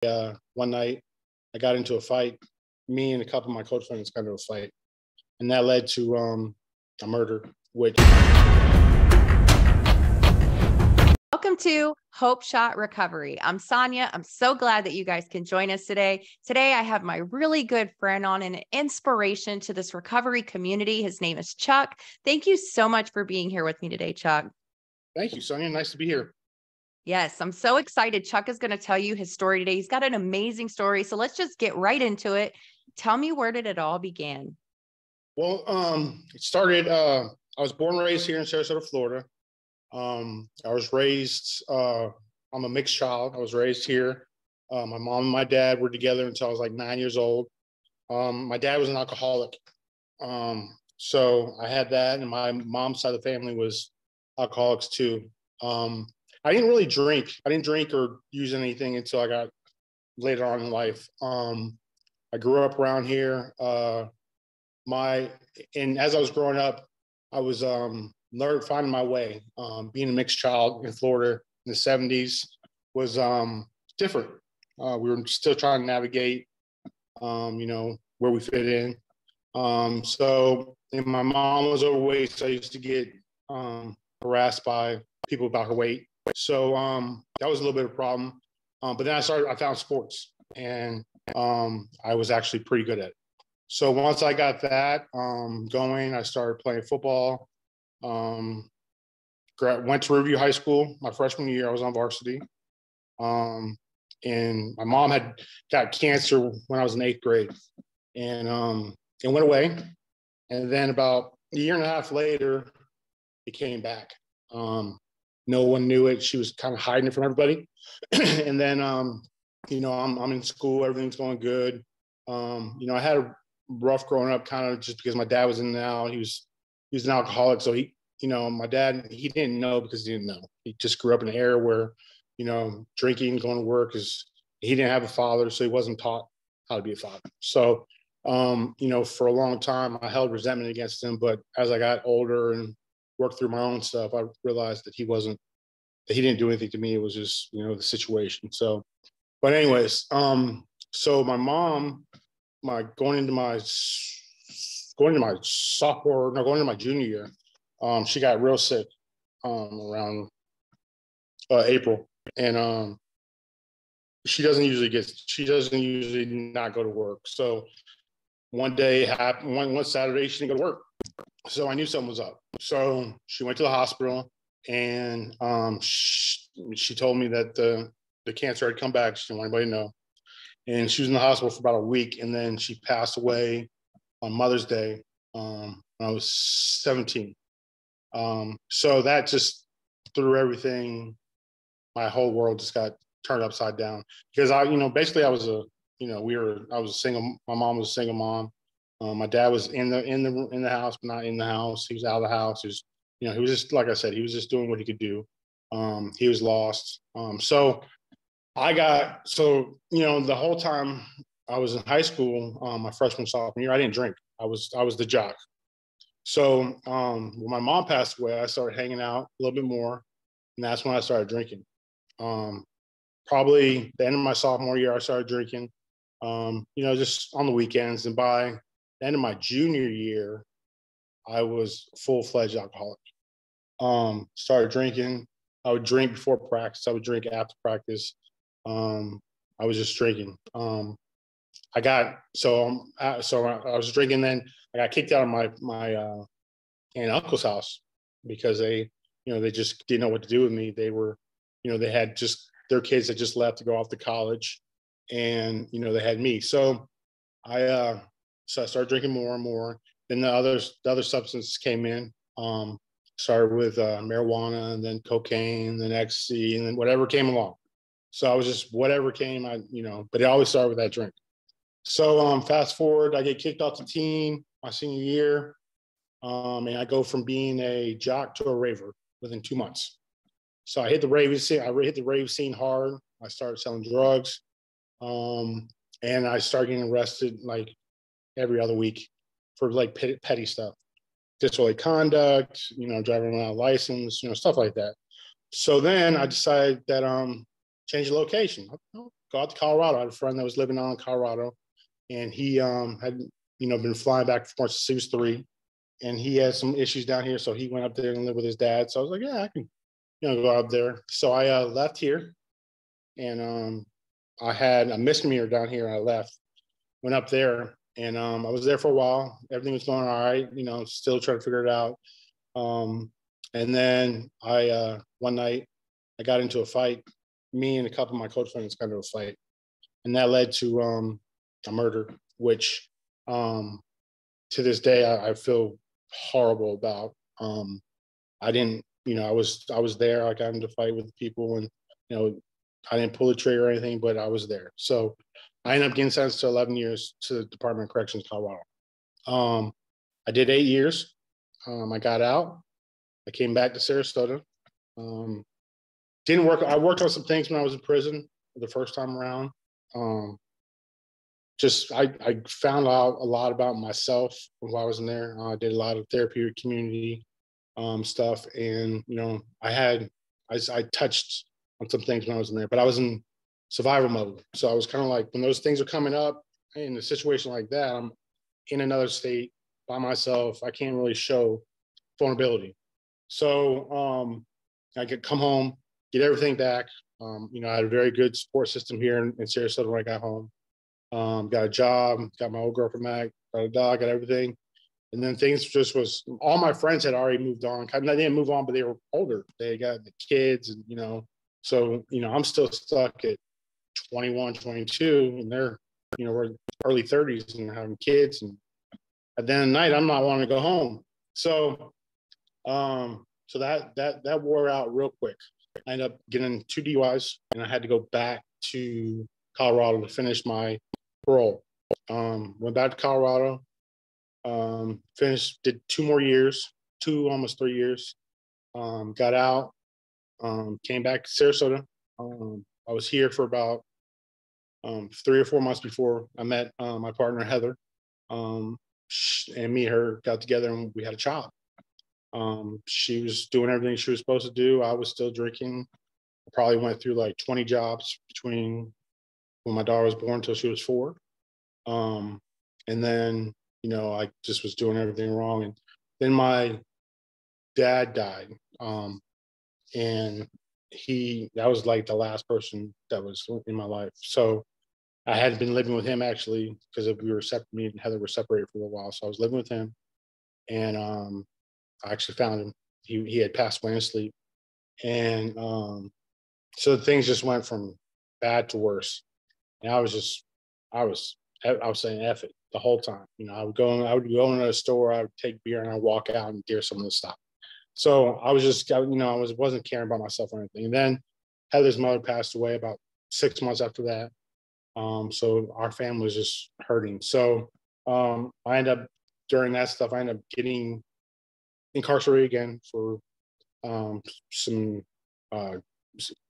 one night I got into a fight. Me and a couple of my coach friends got into a fight, and that led to a murder. Which Welcome to Hope Shot Recovery. I'm Sonia. I'm so glad that you guys can join us today. Today, I have my really good friend on, and an inspiration to this recovery community. His name is Chuck. Thank you so much for being here with me today, Chuck. Thank you, Sonia. Nice to be here. Yes, I'm so excited. Chuck is going to tell you his story today. He's got an amazing story. So let's just get right into it. Tell me, where did it all begin? Well, it started, I was born and raised here in Sarasota, Florida. I was raised, I'm a mixed child. I was raised here. My mom and my dad were together until I was like 9 years old. My dad was an alcoholic. So I had that, and my mom's side of the family was alcoholics too. I didn't really drink. I didn't drink or use anything until I got later on in life. I grew up around here. And as I was growing up, I was finding my way. Being a mixed child in Florida in the 70s was different. We were still trying to navigate, where we fit in. And my mom was overweight, so I used to get harassed by people about her weight. So that was a little bit of a problem. But then I found sports, and I was actually pretty good at it. So once I got that going, I started playing football. Went to Riverview High School. My freshman year, I was on varsity. And my mom had got cancer when I was in 8th grade, and it went away. And then about a year and a half later, it came back. No one knew it. She was kind of hiding it from everybody. And then, I'm in school. Everything's going good. I had a rough growing up, kind of just because my dad was in and out. He was an alcoholic. So my dad, he didn't know because he didn't know. He just grew up in an era where, drinking, going to work he didn't have a father, so he wasn't taught how to be a father. So, for a long time, I held resentment against him. But as I got older and worked through my own stuff, I realized that he didn't do anything to me. It was just, the situation. So, but anyways, so my mom, going into my junior year, she got real sick around April, and she doesn't usually not go to work. So one day one Saturday she didn't go to work. So I knew something was up. So she went to the hospital, and she told me that the cancer had come back. She didn't want anybody to know. And she was in the hospital for about a week, and then she passed away on Mother's Day when I was 17. So that just threw everything. My whole world just got turned upside down, because basically I was I was single. My mom was a single mom. My dad was in the house, but not in the house. He was out of the house. He was just, like I said, he was just doing what he could do. He was lost. So the whole time I was in high school, my freshman, sophomore year, I didn't drink. I was the jock. So when my mom passed away, I started hanging out a little bit more, and that's when I started drinking. Probably the end of my sophomore year, I started drinking, just on the weekends. And by the end of my junior year, I was full-fledged alcoholic. Started drinking. I would drink before practice. I would drink after practice. I was just drinking. I was drinking. Then I got kicked out of my aunt and uncle's house because they just didn't know what to do with me. They were, they had just their kids had just left to go off to college, and they had me. So I started drinking more and more. Then the other substances came in. Started with marijuana, and then cocaine, then ecstasy, and then whatever came along. So I was just whatever came, but it always started with that drink. So fast forward, I get kicked off the team my senior year, and I go from being a jock to a raver within 2 months. So I hit the rave scene hard. I started selling drugs, and I started getting arrested like every other week for like petty stuff, disorderly conduct, driving without a license, stuff like that. So then I decided that change the location. go out to Colorado. I had a friend that was living out in Colorado, and he had, been flying back and forth since he was 3, and he had some issues down here. So he went up there and lived with his dad. So I was like, yeah, I can, go out there. So I left here, and I had a misdemeanor down here. I left, went up there, and I was there for a while. Everything was going all right, still trying to figure it out. And then one night I got into a fight. Me and a couple of my co-defendants got into a fight, and that led to a murder, which to this day I feel horrible about. I didn't, I was there. I got into a fight with the people, and I didn't pull the trigger or anything, but I was there. So I ended up getting sentenced to 11 years to the Department of Corrections, Colorado. I did 8 years. I got out. I came back to Sarasota. Didn't work. I worked on some things when I was in prison the first time around. I found out a lot about myself while I was in there. I did a lot of therapeutic community stuff, and I touched on some things when I was in there, but I was in survival mode. So I was kind of like, when those things are coming up in a situation like that, I'm in another state by myself. I can't really show vulnerability. So I could come home, get everything back. I had a very good support system here in Sarasota when I got home. Got a job, got my old girlfriend back, got a dog, got everything. And then things just was, all my friends had already moved on. They didn't move on, but they were older. They got the kids, and, so, I'm still stuck at 21, 22, and they're, we're early 30s and having kids. And at the end of the night, I'm not wanting to go home. So, so that wore out real quick. I ended up getting 2 DUIs, and I had to go back to Colorado to finish my parole. Went back to Colorado, did 2 more years, almost 3 years. Got out, came back to Sarasota. I was here for about 3 or 4 months before I met my partner, Heather. And me and her got together, and we had a child. She was doing everything she was supposed to do. I was still drinking. I probably went through like 20 jobs between when my daughter was born until she was 4. And then, I just was doing everything wrong. And then my dad died. And that was like the last person that was in my life. So I had been living with him, actually, because me and Heather were separated for a while. So I was living with him, and I actually found him. He had passed away in his sleep. And so things just went from bad to worse. And I was saying F it the whole time. I would go into a store, I would take beer, and I'd walk out and dare someone to stop. So I was just, wasn't caring about myself or anything. And then Heather's mother passed away about 6 months after that. So our family was just hurting. So during that stuff, I ended up getting incarcerated again for some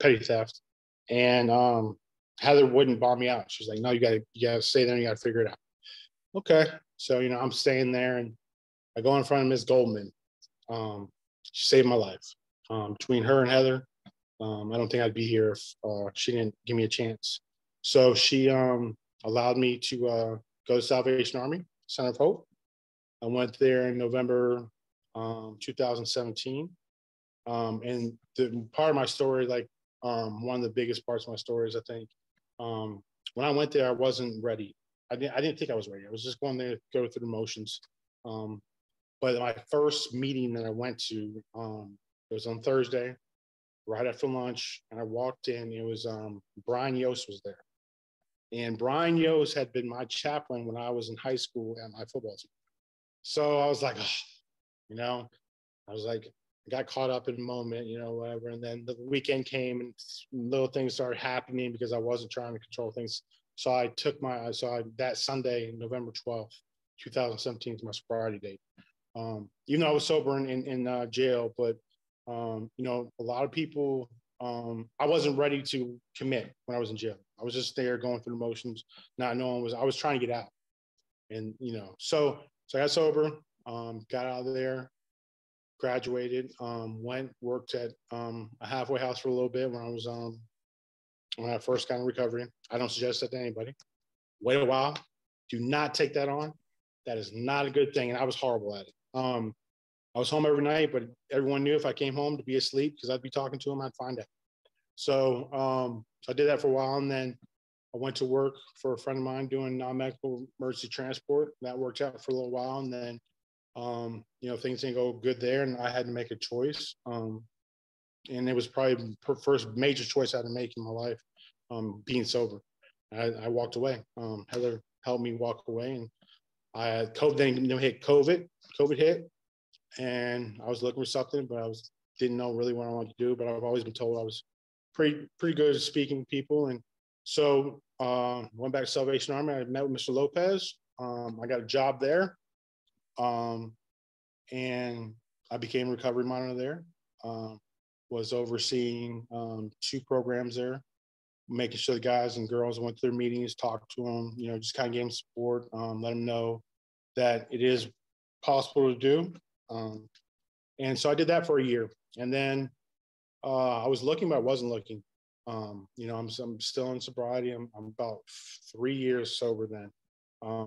petty theft. And Heather wouldn't bomb me out. She's like, no, you gotta stay there and you gotta figure it out. Okay. So, I'm staying there, and I go in front of Ms. Goldman. She saved my life. Between her and Heather, I don't think I'd be here if she didn't give me a chance. So she allowed me to go to Salvation Army, Center of Hope. I went there in November 2017. And the part of my story, like one of the biggest parts of my story is, I think, when I went there, I wasn't ready. I didn't think I was ready. I was just going there to go through the motions. But my first meeting that I went to, it was on Thursday, right after lunch, and I walked in. It was Brian Yost was there. And Brian Yost had been my chaplain when I was in high school at my football team. So I was like, I was like, I got caught up in the moment, whatever. And then the weekend came, and little things started happening because I wasn't trying to control things. So that Sunday, November 12th, 2017 is my sobriety date. Even though I was sober in jail, but a lot of people, I wasn't ready to commit when I was in jail. I was just there going through the motions, not knowing I was trying to get out. And, so I got sober, got out of there, graduated, worked at a halfway house for a little bit when I was when I first got in recovery. I don't suggest that to anybody. Wait a while. Do not take that on. That is not a good thing. And I was horrible at it. I was home every night, but everyone knew if I came home to be asleep, because I'd be talking to them, I'd find out. So I did that for a while. And then I went to work for a friend of mine doing non-medical emergency transport. That worked out for a little while. And then, things didn't go good there. And I had to make a choice. And it was probably the first major choice I had to make in my life, being sober. I walked away. Heather helped me walk away. And I had COVID, then hit COVID hit. And I was looking for something, but didn't know really what I wanted to do. But I've always been told I was pretty good at speaking to people. And so went back to Salvation Army. I met with Mr. Lopez. I got a job there. And I became a recovery monitor there. Was overseeing 2 programs there, making sure the guys and girls went to their meetings, talked to them, just kind of gave them support, let them know that it is possible to do. And so I did that for a year. And then I was looking, but I wasn't looking. I'm still in sobriety. I'm about 3 years sober then.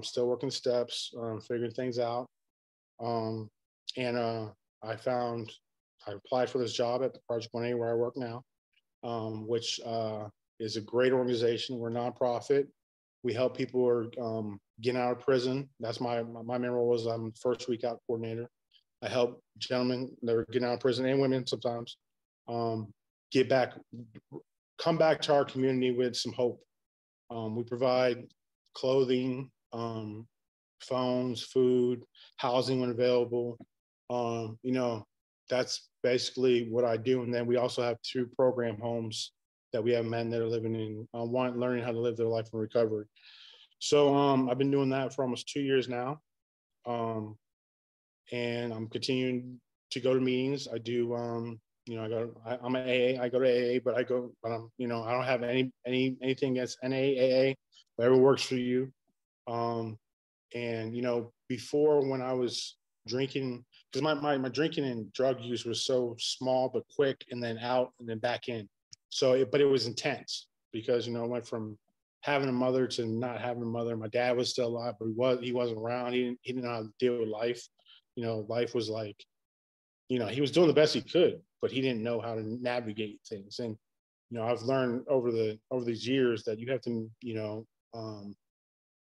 Still working steps, figuring things out. I applied for this job at Project 1A where I work now, which is a great organization. We're a nonprofit. We help people who are getting out of prison. That's my main role. Was I'm first week out coordinator. I help gentlemen that are getting out of prison, and women sometimes, come back to our community with some hope. We provide clothing, phones, food, housing when available. That's basically what I do. And then we also have 2 program homes that we have men that are living in, learning how to live their life in recovery. So I've been doing that for almost 2 years now. And I'm continuing to go to meetings. I do, I'm an AA. I go to AA, but I don't have anything against NAAA, whatever works for you. Before, when I was drinking, because my drinking and drug use was so small but quick, and then out and then back in. But it was intense because, I went from having a mother to not having a mother. My dad was still alive, but he wasn't around. He didn't know how to deal with life. Life was like, he was doing the best he could, but he didn't know how to navigate things. And, I've learned over these years that you have to,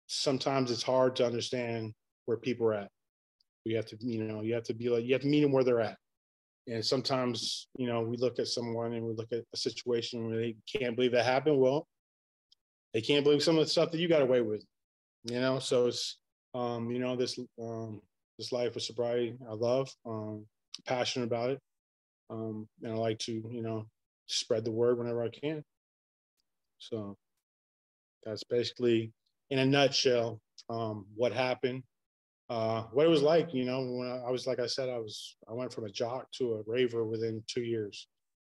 sometimes it's hard to understand where people are at. You have to meet them where they're at. And sometimes, we look at someone and we look at a situation where they can't believe that happened. Well, they can't believe some of the stuff that you got away with, So it's, this life of sobriety, I love, passionate about it. And I like to, spread the word whenever I can. So that's basically, in a nutshell, what happened. What it was like, when I was, like I said, I went from a jock to a raver within 2 years.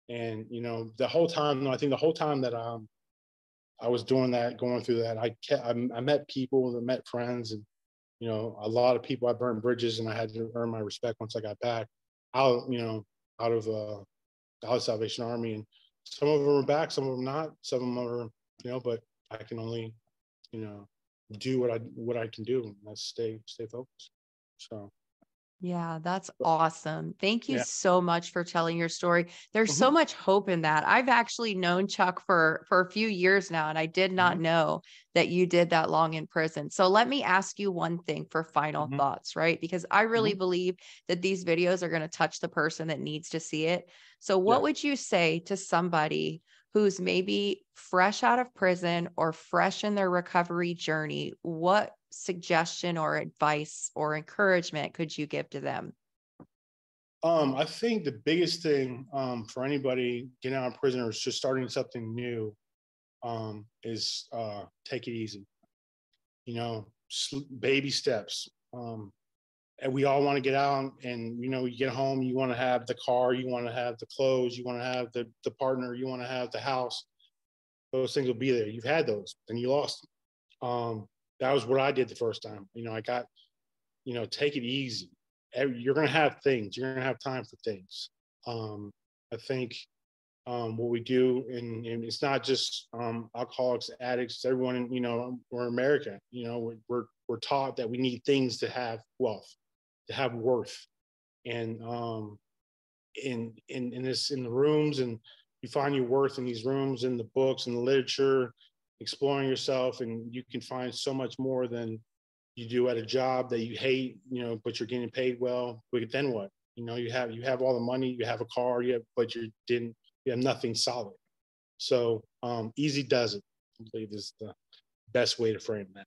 And, the whole time that I was doing that, going through that, I met people, I met friends, and, a lot of people. I burned bridges, and I had to earn my respect once I got back out of Salvation Army. And some of them are back, some of them not, some of them are, but I can only, do what I can do, and that's stay focused. So yeah, that's awesome. Thank you yeah. so much for telling your story. There's so much hope in that. I've actually known Chuck for a few years now, and I did not know that you did that long in prison. So let me ask you one thing for final thoughts, right? Because I really believe that these videos are going to touch the person that needs to see it. So what would you say to somebody who's maybe fresh out of prison or fresh in their recovery journey? What suggestion or advice or encouragement could you give to them? I think the biggest thing for anybody getting out of prison or just starting something new is take it easy. Baby steps. And we all want to get out, and you get home, you want to have the car, you want to have the clothes, you want to have the partner, you want to have the house. Those things will be there. You've had those, and you lost them. That was what I did the first time. I got, take it easy. You're going to have things. You're going to have time for things. I think, what we do, and it's not just alcoholics, addicts, everyone. We're American. We're taught that we need things to have wealth, to have worth, and in the rooms, and you find your worth in these rooms, in the books and the literature, exploring yourself, and you can find so much more than you do at a job that you hate, but you're getting paid well. But then what? You have all the money, you have a car, but you have nothing solid. So easy does it, I believe, is the best way to frame that.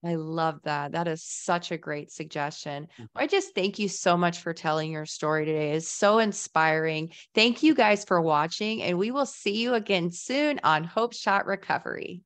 I love that. That is such a great suggestion. I just thank you so much for telling your story today. It's so inspiring. Thank you guys for watching, and we will see you again soon on Hope Shot Recovery.